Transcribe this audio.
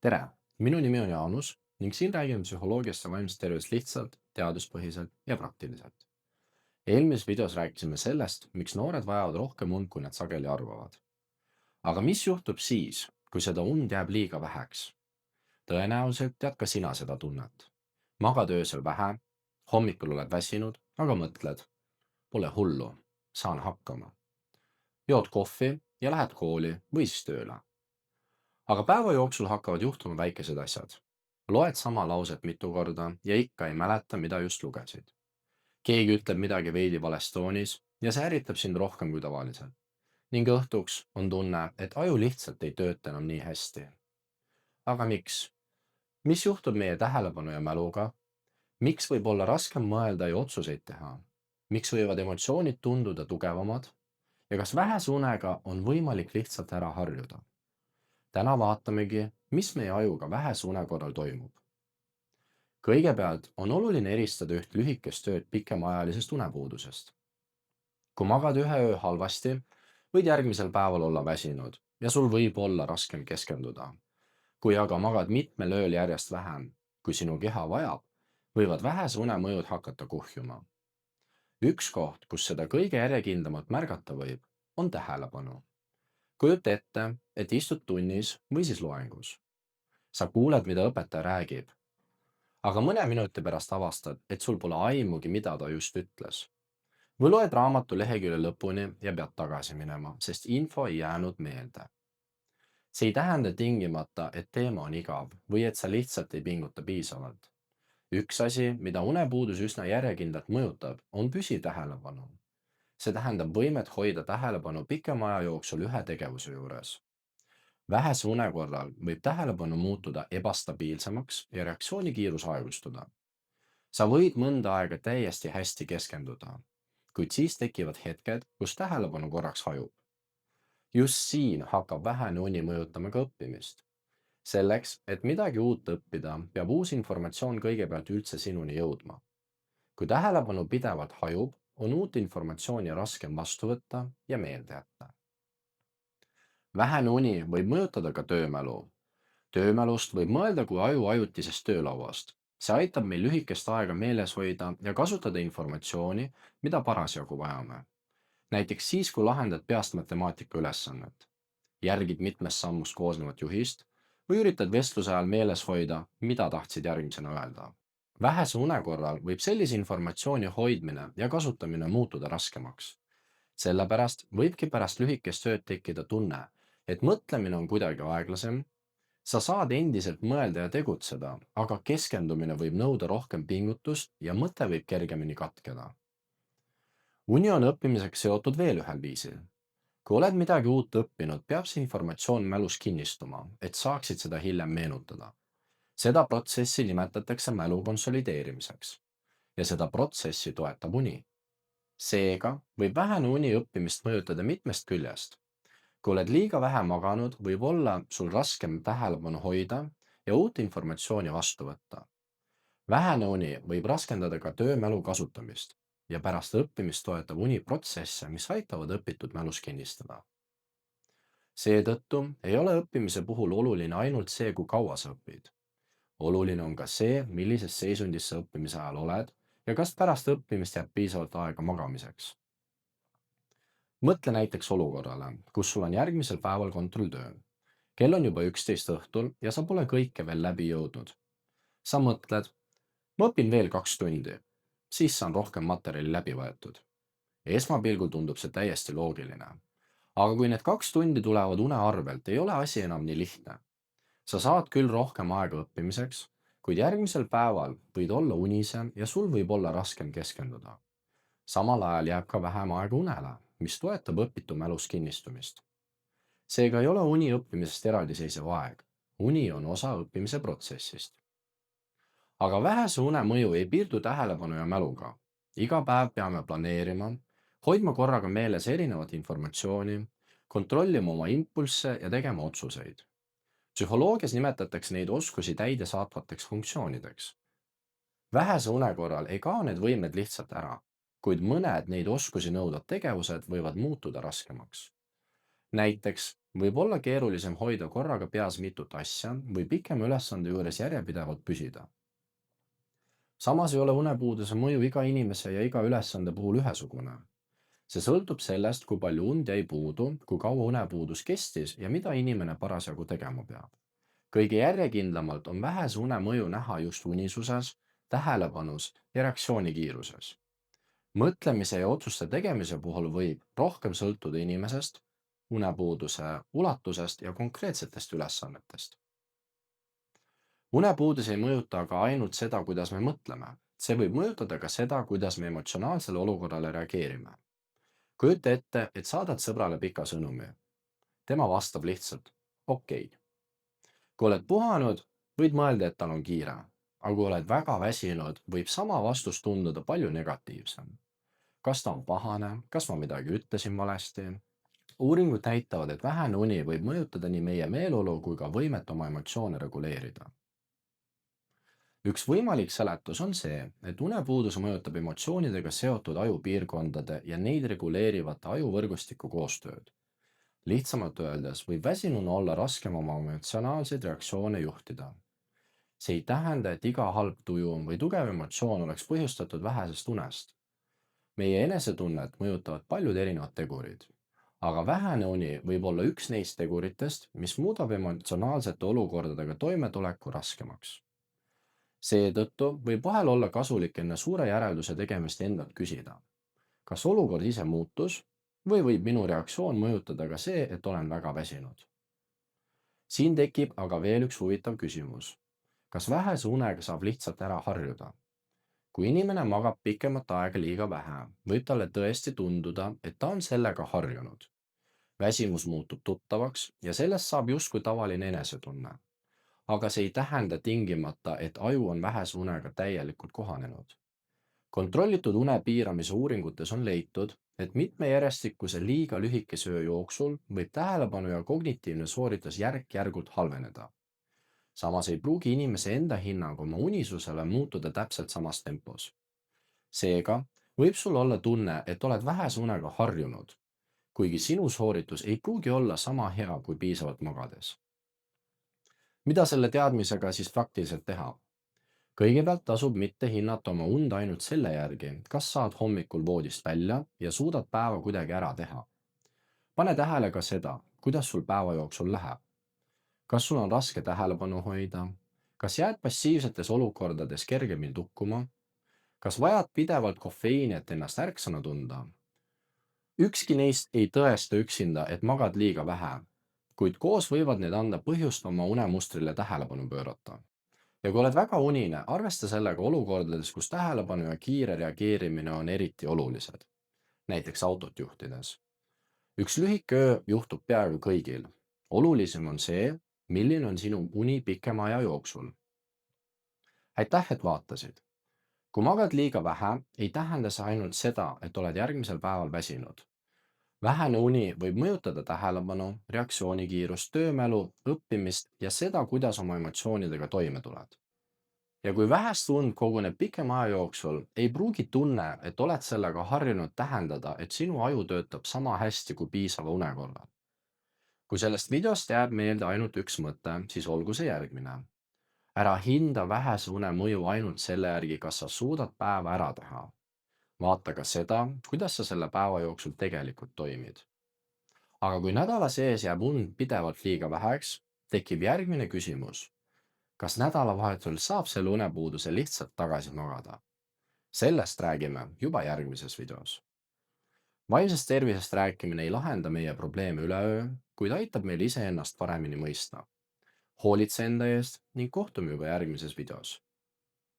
tere, minu nimi on Jaanus ning siin räägime psühholoogiast ja vaimsest tervisest lihtsalt, teaduspõhiselt ja praktiliselt. Eelmises videos rääkisime sellest, miks noored vajavad rohkem und, kui nad sageli arvavad. Aga mis juhtub siis, kui seda und jääb liiga väheks? Tõenäoliselt tead ka sina seda tunnet. Magad öösel vähe, hommikul oled väsinud, aga mõtled, pole hullu, saan hakkama. Jood kohvi ja lähed kooli või siis tööle. Aga päeva jooksul hakkavad juhtuma väikesed asjad. Loed sama lauset mitu korda ja ikka ei mäleta, mida just lugesid. Keegi ütleb midagi veidi vales toonis ja see ärritab sind rohkem kui tavaliselt. Ning õhtuks on tunne, et aju lihtsalt ei tööta enam nii hästi. Aga miks? Mis juhtub meie tähelepanu ja mäluga? Miks võib olla raskem mõelda ja otsuseid teha? Miks võivad emotsioonid tunduda tugevamad? Ja kas vähese unega on võimalik lihtsalt ära harjuda? Täna vaatamegi, mis meie ajuga vähese une korral toimub. Kõigepealt on oluline eristada üht lühikest tööd pikemaajalisest unepuudusest. Kui magad ühe öö halvasti, võid järgmisel päeval olla väsinud ja sul võib olla raskem keskenduda. Kui aga magad mitmel ööl järjest vähem, kui sinu keha vajab, võivad vähese une mõjud hakata kuhjuma. Üks koht, kus seda kõige järjekindlamalt märgata võib, on tähelepanu. Kujuta ette, et istud tunnis või siis loengus. Sa kuuled, mida õpetaja räägib, aga mõne minuti pärast avastad, et sul pole aimugi, mida ta just ütles. Või loed raamatu lehekülje lõpuni ja pead tagasi minema, sest info ei jäänud meelde. See ei tähenda tingimata, et teema on igav või et sa lihtsalt ei pinguta piisavalt. Üks asi, mida unepuudus üsna järjekindlalt mõjutab, on püsiv tähelepanu. See tähendab võimet hoida tähelepanu pikema aja jooksul ühe tegevuse juures. Vähese une korral võib tähelepanu muutuda ebastabiilsemaks ja reaktsioonikiirus aeglustuda. Sa võid mõnda aega täiesti hästi keskenduda, kuid siis tekivad hetked, kus tähelepanu korraks hajub. Just siin hakkab vähene uni mõjutama ka õppimist. Selleks, et midagi uut õppida, peab uus informatsioon kõigepealt üldse sinuni jõudma. Kui tähelepanu pidevalt hajub, on uut informatsiooni raskem vastu võtta ja meelde jätta. Vähene uni võib mõjutada ka töömälu. Töömälust võib mõelda kui aju ajutisest töölauast. See aitab meil lühikest aega meeles hoida ja kasutada informatsiooni, mida parasjagu vajame. Näiteks siis, kui lahendad peast matemaatika ülesannet. Järgid mitmest sammust koosnevat juhist või üritad vestluse ajal meeles hoida, mida tahtsid järgmisena öelda. Vähese une korral võib sellise informatsiooni hoidmine ja kasutamine muutuda raskemaks. Sellepärast võibki pärast lühikest tööd tekkida tunne, et mõtlemine on kuidagi aeglasem. Sa saad endiselt mõelda ja tegutseda, aga keskendumine võib nõuda rohkem pingutust ja mõte võib kergemini katkeda. Uni on õppimiseks seotud veel ühel viisil. Kui oled midagi uut õppinud, peab see informatsioon mälus kinnistuma, et saaksid seda hiljem meenutada. Seda protsessi nimetatakse mälu konsolideerimiseks ja seda protsessi toetab uni. Seega võib vähene uni õppimist mõjutada mitmest küljest. Kui oled liiga vähe maganud, võib olla sul raskem tähelepanu hoida ja uut informatsiooni vastu võtta. Vähene uni võib raskendada ka töömälu kasutamist ja pärast õppimist toetab uni protsesse, mis aitavad õpitud mälus kinnistada. Seetõttu ei ole õppimise puhul oluline ainult see, kui kaua sa õpid. Oluline on ka see, millises seisundis sa õppimise ajal oled ja kas pärast õppimist jääb piisavalt aega magamiseks. Mõtle näiteks olukorrale, kus sul on järgmisel päeval kontrolltöö. Kell on juba 11 õhtul ja sa pole kõike veel läbi jõudnud. Sa mõtled, ma õpin veel 2 tundi, siis saan rohkem materjali läbi võetud. Esmapilgul tundub see täiesti loogiline. Aga kui need 2 tundi tulevad une arvelt, ei ole asi enam nii lihtne. Sa saad küll rohkem aega õppimiseks, kuid järgmisel päeval võid olla unisem ja sul võib olla raskem keskenduda. Samal ajal jääb ka vähem aega unele, mis toetab õpitu mälus kinnistumist. Seega ei ole uni õppimisest eraldiseisev aeg. Uni on osa õppimise protsessist. Aga vähese une mõju ei piirdu tähelepanu ja mäluga. Iga päev peame planeerima, hoidma korraga meeles erinevat informatsiooni, kontrollima oma impulsse ja tegema otsuseid. Psühholoogias nimetatakse neid oskusi täidesaatvateks funktsioonideks. Vähese une korral ei kao need võimed lihtsalt ära, kuid mõned neid oskusi nõudvad tegevused võivad muutuda raskemaks. näiteks võib olla keerulisem hoida korraga peas mitut asja või pikema ülesande juures järjepidevalt püsida. samas ei ole unepuuduse mõju iga inimese ja iga ülesande puhul ühesugune. see sõltub sellest, kui palju und jäi puudu, kui kaua unepuudus kestis ja mida inimene parasjagu tegema peab. kõige järjekindlamalt on vähese une mõju näha just unisuses, tähelepanus ja reaktsioonikiiruses. mõtlemise ja otsuste tegemise puhul võib rohkem sõltuda inimesest, unepuuduse ulatusest ja konkreetsetest ülesannetest. unepuudus ei mõjuta aga ainult seda, kuidas me mõtleme, see võib mõjutada ka seda, kuidas me emotsionaalsele olukorrale reageerime. kujuta ette, et saadad sõbrale pika sõnumi. tema vastab lihtsalt okei. kui oled puhanud, võid mõelda, et tal on kiire, aga kui oled väga väsinud, võib sama vastus tunduda palju negatiivsem. kas ta on pahane, kas ma midagi ütlesin valesti? uuringud näitavad, et vähene uni võib mõjutada nii meie meeleolu kui ka võimet oma emotsioone reguleerida. üks võimalik seletus on see, et unepuudus mõjutab emotsioonidega seotud ajupiirkondade ja neid reguleerivate ajuvõrgustiku koostööd. lihtsamalt öeldes võib väsinuna olla raskem oma emotsionaalseid reaktsioone juhtida. see ei tähenda, et iga halb tuju või tugev emotsioon oleks põhjustatud vähesest unest. meie enesetunnet mõjutavad paljud erinevad tegurid, aga vähene uni võib olla üks neist teguritest, mis muudab emotsionaalsete olukordadega toimetuleku raskemaks. seetõttu võib vahel olla kasulik enne suure järelduse tegemist endalt küsida, kas olukord ise muutus või võib minu reaktsioon mõjutada ka see, et olen väga väsinud. siin tekib aga veel üks huvitav küsimus. kas vähese unega saab lihtsalt ära harjuda? kui inimene magab pikemat aega liiga vähe, võib talle tõesti tunduda, et ta on sellega harjunud. väsimus muutub tuttavaks ja sellest saab justkui tavaline enesetunne. aga see ei tähenda tingimata, et aju on vähese unega täielikult kohanenud. kontrollitud une piiramise uuringutes on leitud, et mitme järjestikuse liiga lühikese öö jooksul võib tähelepanu ja kognitiivne sooritus järk-järgult halveneda. samas ei pruugi inimese enda hinnang oma unisusele muutuda täpselt samas tempos. seega võib sul olla tunne, et oled vähese unega harjunud, kuigi sinu sooritus ei pruugi olla sama hea kui piisavalt magades. mida selle teadmisega siis praktiliselt teha? kõigepealt tasub mitte hinnata oma und ainult selle järgi, kas saad hommikul voodist välja ja suudad päeva kuidagi ära teha. pane tähele ka seda, kuidas sul päeva jooksul läheb. kas sul on raske tähelepanu hoida? kas jääd passiivsetes olukordades kergemini tukkuma? kas vajad pidevalt kofeiini, et ennast ärksana tunda? ükski neist ei tõesta üksinda, et magad liiga vähe, kuid koos võivad need anda põhjust oma unemustrile tähelepanu pöörata. ja kui oled väga unine, arvesta sellega olukordades, kus tähelepanu ja kiire reageerimine on eriti olulised. näiteks autot juhtides. üks lühike öö juhtub peaaegu kõigil. olulisem on see, milline on sinu uni pikema aja jooksul. aitäh, et vaatasid. kui magad liiga vähe, ei tähenda see ainult seda, et oled järgmisel päeval väsinud. vähene uni võib mõjutada tähelepanu, reaktsioonikiirust, töömälu, õppimist ja seda, kuidas oma emotsioonidega toime tuled. ja kui vähest und koguneb pikema aja jooksul, ei pruugi tunne, et oled sellega harjunud, tähendada, et sinu aju töötab sama hästi kui piisava une korral. kui sellest videost jääb meelde ainult üks mõte, siis olgu see järgmine. ära hinda vähese une mõju ainult selle järgi, kas sa suudad päeva ära teha. vaata ka seda, kuidas sa selle päeva jooksul tegelikult toimid. aga kui nädala sees jääb und pidevalt liiga väheks, tekib järgmine küsimus. kas nädalavahetusel saab selle unepuuduse lihtsalt tagasi magada? sellest räägime juba järgmises videos. vaimsest tervisest rääkimine ei lahenda meie probleeme üleöö, kuid aitab meil iseennast paremini mõista. hoolitse enda eest ning kohtume juba järgmises videos.